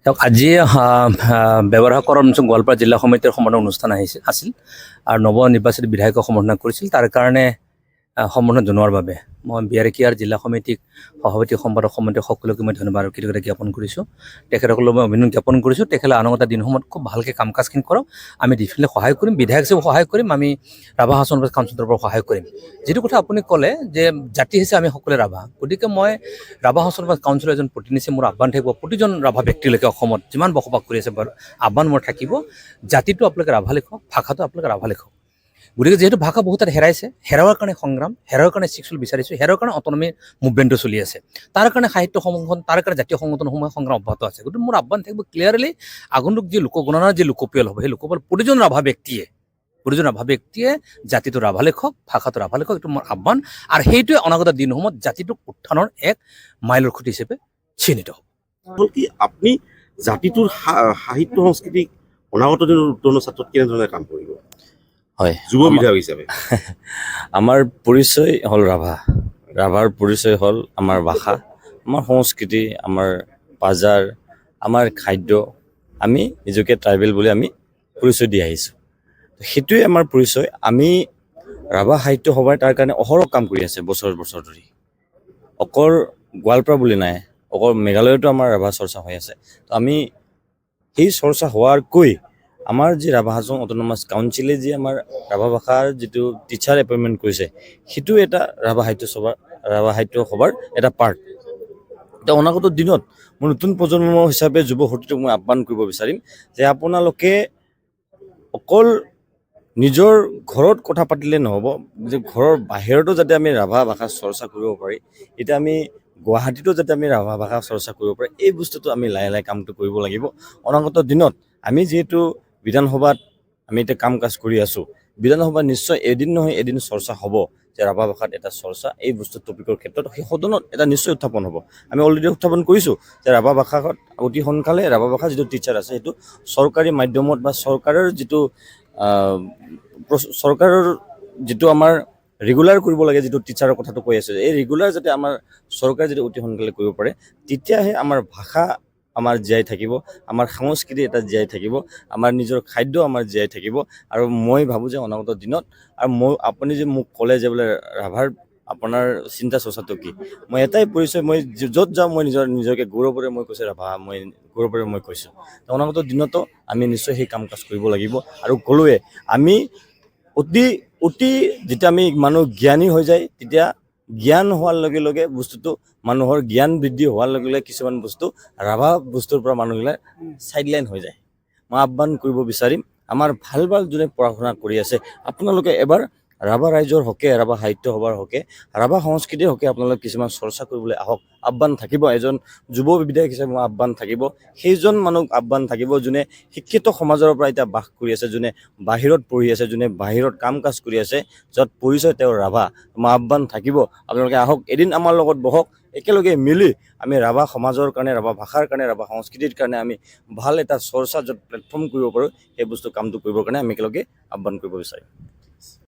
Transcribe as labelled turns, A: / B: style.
A: আজি ব্যৱহাৰ গোৱালপাৰা জিলা সমিতিৰ সম্বৰ্ধনা অনুষ্ঠান আছিল আৰু নৱ নিৰ্বাচিত বিধায়কক সম্বৰ্ধনা কৰিছিল। তাৰ কাৰণে সম্বৰ্ধনা জনোৱাৰ বাবে মই বিয়াৰেকিয়াৰ জিলা সমিতিক সভাপতি সম্পাদক সমিতি সকলোকে মই ধন্যবাদ আৰু কৃতজ্ঞতা জ্ঞাপন কৰিছোঁ। তেখেতসকলক মই অভিনন্দন জ্ঞাপন কৰিছোঁ। তেখেতে অনাগত দিনসমূহত খুব ভালকৈ কাম কাজখিনি কৰক। আমি ডিফিনেটলি সহায় কৰিম, বিধায়ক হিচাপে সহায় কৰিম, আমি ৰাভা হাছন কাউন্সিলৰ পৰা সহায় কৰিম। যিটো কথা আপুনি ক'লে যে জাতি হৈছে আমি সকলোৱে ৰাভা, গতিকে মই ৰাভা হাছন কাউন্সিলৰ এজন প্ৰতিনিধি মোৰ আহ্বান থাকিব প্ৰতিজন ৰাভা ব্যক্তিলৈকে অসমত যিমান বসবাস কৰি আছে বাৰু আহ্বান মোৰ থাকিব, জাতিটো আপোনালোকে ৰাভা লিখক, ভাষাটো আপোনালোকে ৰাভা লিখক। গতিকে যিহেতু ভাষা বহুত তাত হেৰাইছে, হেৰাৱাৰ কাৰণে সংগ্ৰাম, হেৰাৱাৰ কাৰণে চিক্সুল বিচাৰিছোঁ, হেৰাৱাৰ কাৰণে অটনমি মুভমেণ্টটো চলি আছে, তাৰ কাৰণে সাহিত্য সংগঠন, তাৰ কাৰণে জাতীয় সংগঠনসমূহে সংগ্ৰাম অব্যাহত আছে। গতিকে মোৰ আহ্বান থাকিব ক্লিয়াৰলি আগন্তুক যি লোকগণনাৰ যি লোকপিয়ল হ'ব, সেই লোকপিয়ল প্ৰতিজন ৰাভা ব্যক্তিয়ে জাতিটো ৰাভা লিখক, ভাষাটো ৰাভা লিখক, এইটো মোৰ আহ্বান। আৰু সেইটোৱে অনাগত দিনসমূহত জাতিটোক উত্থানৰ এক মাইলৰ খুঁটি হিচাপে চিহ্নিত হ'ব।
B: কি আপুনি জাতিটোৰ সাহিত্য সংস্কৃতিক অনাগত দিনৰ উত্তৰণৰ ছাত্ৰত কেনেধৰণে কাম কৰিব?
C: হয়,
B: যুৱ বিধায়ক হিচাপে
C: আমাৰ পৰিচয় হ'ল ৰাভাৰ পৰিচয় হ'ল আমাৰ ভাষা, আমাৰ সংস্কৃতি, আমাৰ বাজাৰ, আমাৰ খাদ্য। আমি নিজকে ট্ৰাইবেল বুলি আমি পৰিচয় দি আহিছোঁ। সেইটোৱে আমাৰ পৰিচয়। আমি ৰাভা সাহিত্য সভাই তাৰ কাৰণে অহৰহ কাম কৰি আছে বছৰ বছৰ ধৰি। অকল গোৱালপাৰা বুলি নাই, অকল মেঘালয়তো আমাৰ ৰাভা চৰ্চা হৈ আছে। তো আমি সেই চৰ্চা হোৱাৰকৈ আমাৰ যি ৰাভা হাছং অট'নমাছ কাউন্সিলে যি আমাৰ ৰাভা ভাষাৰ যিটো টিচাৰ এপইণ্টমেণ্ট কৰিছে, সেইটো এটা ৰাভা সাহিত্য সভাৰ এটা পাৰ্ট। এতিয়া অনাগত দিনত মই নতুন প্ৰজন্ম হিচাপে যুৱ শক্তিটোক মই আহ্বান কৰিব বিচাৰিম যে আপোনালোকে অকল নিজৰ ঘৰত কথা পাতিলে নহ'ব, যে ঘৰৰ বাহিৰতো যাতে আমি ৰাভা ভাষা চৰ্চা কৰিব পাৰি। এতিয়া আমি গুৱাহাটীতো যাতে আমি ৰাভা ভাষা চৰ্চা কৰিব পাৰি, এই বস্তুটো আমি লাহে লাহে কামটো কৰিব লাগিব। অনাগত দিনত আমি যিহেতু বিধানসভাত আমি এতিয়া কাম কাজ কৰি আছোঁ, বিধানসভাত নিশ্চয় এদিন নহয় এদিন চৰ্চা হ'ব যে ৰাভা ভাষাত এটা চৰ্চা এই বস্তু টপিকৰ ক্ষেত্ৰত সেই সদনত এটা নিশ্চয় উত্থাপন হ'ব। আমি অলৰেডি উত্থাপন কৰিছোঁ যে ৰাভা ভাষাত অতি সোনকালে ৰাভা ভাষাৰ যিটো টিচাৰ আছে সেইটো চৰকাৰী মাধ্যমত বা চৰকাৰৰ যিটো আমাৰ ৰেগুলাৰ কৰিব লাগে, যিটো টিচাৰৰ কথাটো কৈ আছে, এই ৰেগুলাৰ যাতে আমাৰ চৰকাৰে যদি অতি সোনকালে কৰিব পাৰে, তেতিয়াহে আমাৰ ভাষা আমাৰ জীয়াই থাকিব, আমাৰ সংস্কৃতি এটা জীয়াই থাকিব, আমাৰ নিজৰ খাদ্য আমাৰ জীয়াই থাকিব। আৰু মই ভাবোঁ যে অনাগত দিনত আৰু আপুনি যে মোক ক'লে যে বোলে ৰাভাৰ আপোনাৰ চিন্তা চৰ্চাটো কি, মই এটাই পৰিচয়, মই য'ত যাওঁ মই নিজকে গৌৰৱেৰে মই কৈছোঁ ৰাভা, মই গৌৰৱেৰে মই কৈছোঁ। অনাগত দিনতো আমি নিশ্চয় সেই কাম কাজ কৰিব লাগিব। আৰু ক'লোৱে আমি অতি যেতিয়া আমি মানুহ জ্ঞানী হৈ যায়, তেতিয়া জ্ঞান হোৱাৰ লগে লগে বস্তুটো মানুহৰ জ্ঞান বৃদ্ধি হোৱাৰ লগে লগে কিছুমান বস্তু ৰাভা বস্তুৰ পৰা মানুহবিলাক চাইডলাইন হৈ যায়। মই আহ্বান কৰিব বিচাৰিম আমাৰ ভাল যোনে পঢ়া শুনা কৰি আছে, আপোনালোকে এবাৰ ৰাভা ৰাইজৰ হকে, ৰাভা সাহিত্য সভাৰ হকে, ৰাভা সংস্কৃতিৰ হকে আপোনালোকে কিছুমান চৰ্চা কৰিবলৈ আহক। আহ্বান থাকিব এজন যুৱ বিধায়ক হিচাপে মোৰ আহ্বান থাকিব, সেইজন মানুহ আহ্বান থাকিব যোনে শিক্ষিত সমাজৰ পৰা এতিয়া বাস কৰি আছে, যোনে বাহিৰত পঢ়ি আছে, যোনে বাহিৰত কাম কাজ কৰি আছে, য'ত পৰিচয় তেওঁৰ ৰাভা। মোৰ আহ্বান থাকিব আপোনালোকে আহক, এদিন আমাৰ লগত বহক, একেলগে মিলি আমি ৰাভা সমাজৰ কাৰণে, ৰাভা ভাষাৰ কাৰণে, ৰাভা সংস্কৃতিৰ কাৰণে আমি ভাল এটা চৰ্চা য'ত প্লেটফৰ্ম কৰিব পাৰোঁ, সেই বস্তু কামটো কৰিবৰ কাৰণে আমি একেলগে আহ্বান কৰিব বিচাৰিম।